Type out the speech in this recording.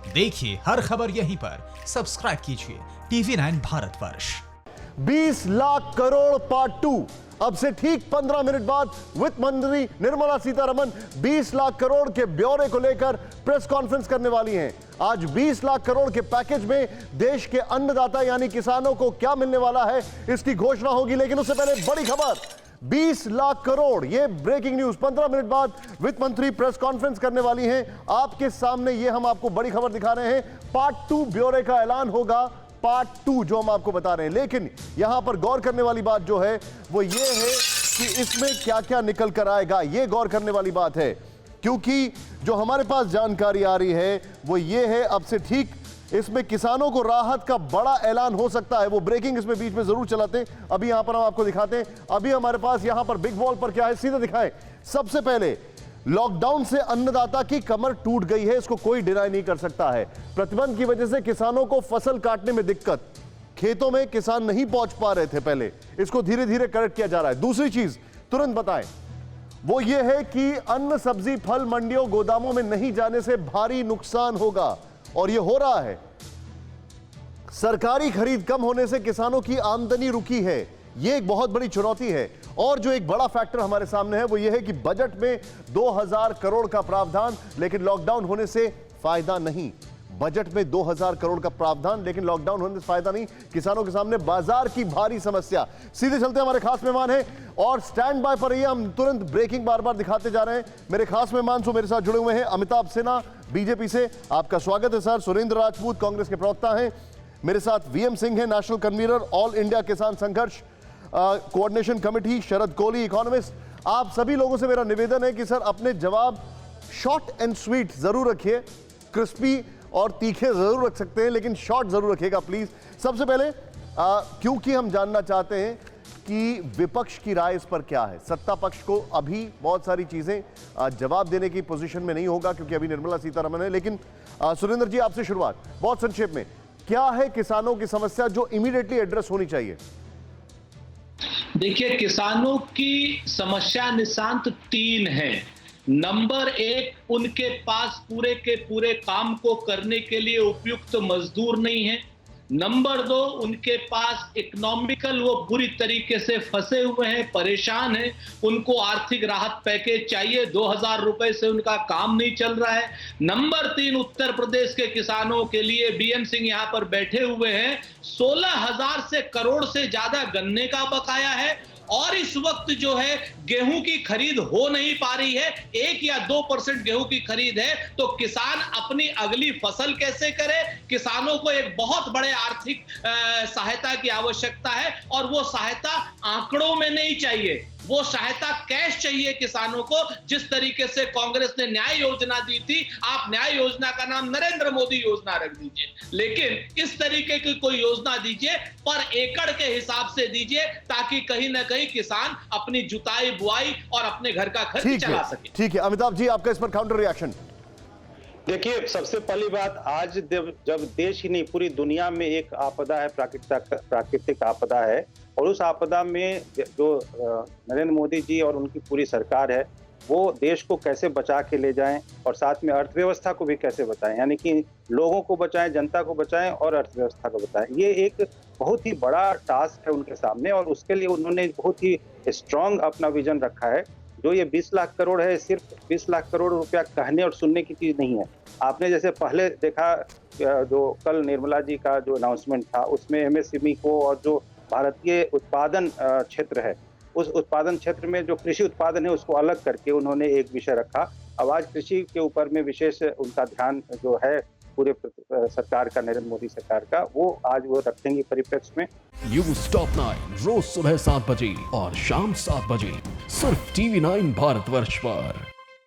देखिए हर खबर यहीं पर, सब्सक्राइब कीजिए TV9 भारतवर्ष। 20 लाख करोड़ पार्ट 2। अब से ठीक 15 मिनट बाद वित्त मंत्री निर्मला सीतारमण 20 लाख करोड़ के ब्यौरे को लेकर प्रेस कॉन्फ्रेंस करने वाली हैं। आज 20 लाख करोड़ के पैकेज में देश के अन्नदाता यानी किसानों को क्या मिलने वाला है, इसकी घोषणा होगी। लेकिन उससे पहले बड़ी खबर, 20 लाख करोड़, ये ब्रेकिंग न्यूज। 15 मिनट बाद वित्त मंत्री प्रेस कॉन्फ्रेंस करने वाली हैं। आपके सामने ये हम आपको बड़ी खबर दिखा रहे हैं। पार्ट 2 ब्यौरे का ऐलान होगा, पार्ट 2 जो हम आपको बता रहे हैं। लेकिन यहां पर गौर करने वाली बात जो है वो ये है कि इसमें क्या क्या निकल कर आएगा, ये गौर करने वाली बात है। क्योंकि जो हमारे पास जानकारी आ रही है वो ये है, अब से ठीक इसमें किसानों को राहत का बड़ा ऐलान हो सकता है। वो ब्रेकिंग इसमें बीच में जरूर चलाते हैं, अभी यहां पर हम आपको दिखाते हैं। अभी हमारे पास यहां पर बिग वॉल पर क्या है, सीधे दिखाएं। सबसे पहले लॉकडाउन से अन्नदाता की कमर टूट गई है, इसको कोई डिनाई नहीं कर सकता है। प्रतिबंध की वजह से किसानों को फसल काटने में दिक्कत, खेतों में किसान नहीं पहुंच पा रहे थे पहले, इसको धीरे धीरे करेक्ट किया जा रहा है। दूसरी चीज तुरंत बताएं, वो ये है कि अन्न सब्जी फल मंडियों गोदामों में नहीं जाने से भारी नुकसान होगा, और ये हो रहा है। सरकारी खरीद कम होने से किसानों की आमदनी रुकी है, ये एक बहुत बड़ी चुनौती है। और जो एक बड़ा फैक्टर हमारे सामने है वो ये है कि बजट में 2000 करोड़ का प्रावधान, लेकिन लॉकडाउन होने से फायदा नहीं। बजट में 2000 करोड़ का प्रावधान, लेकिन लॉकडाउन होने से फायदा नहीं। किसानों के सामने बाजार की भारी समस्या। सीधे चलते हमारे खास मेहमान हैं और स्टैंड बाय पर रहिए, हम तुरंत ब्रेकिंग बार बार दिखाते जा रहे हैं। मेरे खास मेहमान जो मेरे साथ जुड़े हुए हैं, अमिताभ सिन्हा बीजेपी से, आपका स्वागत है सर। सुरेंद्र राजपूत कांग्रेस के प्रवक्ता हैं। मेरे साथ वीएम सिंह है, नेशनल कन्वीनर ऑल इंडिया किसान संघर्ष कोऑर्डिनेशन कमेटी, शरद कोहली इकोनॉमिस्ट। आप सभी लोगों से मेरा निवेदन है कि सर अपने जवाब शॉर्ट एंड स्वीट जरूर रखिए, क्रिस्पी और तीखे जरूर रख सकते हैं, लेकिन शॉर्ट जरूर रखिएगा प्लीज। सबसे पहले क्योंकि हम जानना चाहते हैं कि विपक्ष की राय इस पर क्या है। सत्ता पक्ष को अभी बहुत सारी चीजें जवाब देने की पोजीशन में नहीं होगा क्योंकि अभी निर्मला सीतारमण है। लेकिन सुरेंद्र जी, आपसे शुरुआत, बहुत संक्षेप में, क्या है किसानों की समस्या जो इमीडिएटली एड्रेस होनी चाहिए? देखिए, किसानों की समस्या निशांत 3 है। नंबर 1, उनके पास पूरे के पूरे काम को करने के लिए उपयुक्त मजदूर नहीं है। नंबर 2, उनके पास इकोनॉमिकल वो बुरी तरीके से फंसे हुए हैं, परेशान हैं, उनको आर्थिक राहत पैकेज चाहिए, 2000 रुपए से उनका काम नहीं चल रहा है। नंबर 3, उत्तर प्रदेश के किसानों के लिए बीएम सिंह यहाँ पर बैठे हुए हैं, 16,000 से करोड़ से ज्यादा गन्ने का बकाया है, और इस वक्त जो है गेहूं की खरीद हो नहीं पा रही है। 1 या 2% गेहूं की खरीद है, तो किसान अपनी अगली फसल कैसे करे? किसानों को एक बहुत बड़े आर्थिक सहायता की आवश्यकता है, और वो सहायता आंकड़ों में नहीं चाहिए, वो सहायता कैश चाहिए किसानों को। जिस तरीके से कांग्रेस ने न्याय योजना दी थी, आप न्याय योजना का नाम नरेंद्र मोदी योजना रख दीजिए, लेकिन इस तरीके की कोई योजना दीजिए, पर एकड़ के हिसाब से दीजिए, ताकि कहीं ना कहीं किसान अपनी जुताई बुआई और अपने घर का खर्च चला सके। ठीक है अमिताभ जी, आपका इस पर काउंटर रिएक्शन। देखिए, सबसे पहली बात, आज जब देश ही नहीं पूरी दुनिया में एक आपदा है, प्राकृतिक आपदा है, और उस आपदा में जो नरेंद्र मोदी जी और उनकी पूरी सरकार है वो देश को कैसे बचा के ले जाएं, और साथ में अर्थव्यवस्था को भी कैसे बचाएं, यानी कि लोगों को बचाएं, जनता को बचाएं और अर्थव्यवस्था को बचाएं। ये एक बहुत ही बड़ा टास्क है उनके सामने, और उसके लिए उन्होंने बहुत ही स्ट्रांग अपना विजन रखा है। जो ये 20 लाख करोड़ है, सिर्फ 20 लाख करोड़ रुपया कहने और सुनने की चीज नहीं है। आपने जैसे पहले देखा, जो कल निर्मला जी का जो अनाउंसमेंट था, उसमें एमएसएमई को और जो भारतीय उत्पादन क्षेत्र है, उस उत्पादन क्षेत्र में जो कृषि उत्पादन है उसको अलग करके उन्होंने एक विषय रखा। अब आज कृषि के ऊपर में विशेष उनका ध्यान जो है पूरे सरकार का, नरेंद्र मोदी सरकार का, वो आज वो रखेंगे परिप्रेक्ष्य में। न्यूज़ टॉप 9 रोज सुबह 7 बजे और शाम 7 बजे सिर्फ TV9 भारतवर्ष पर।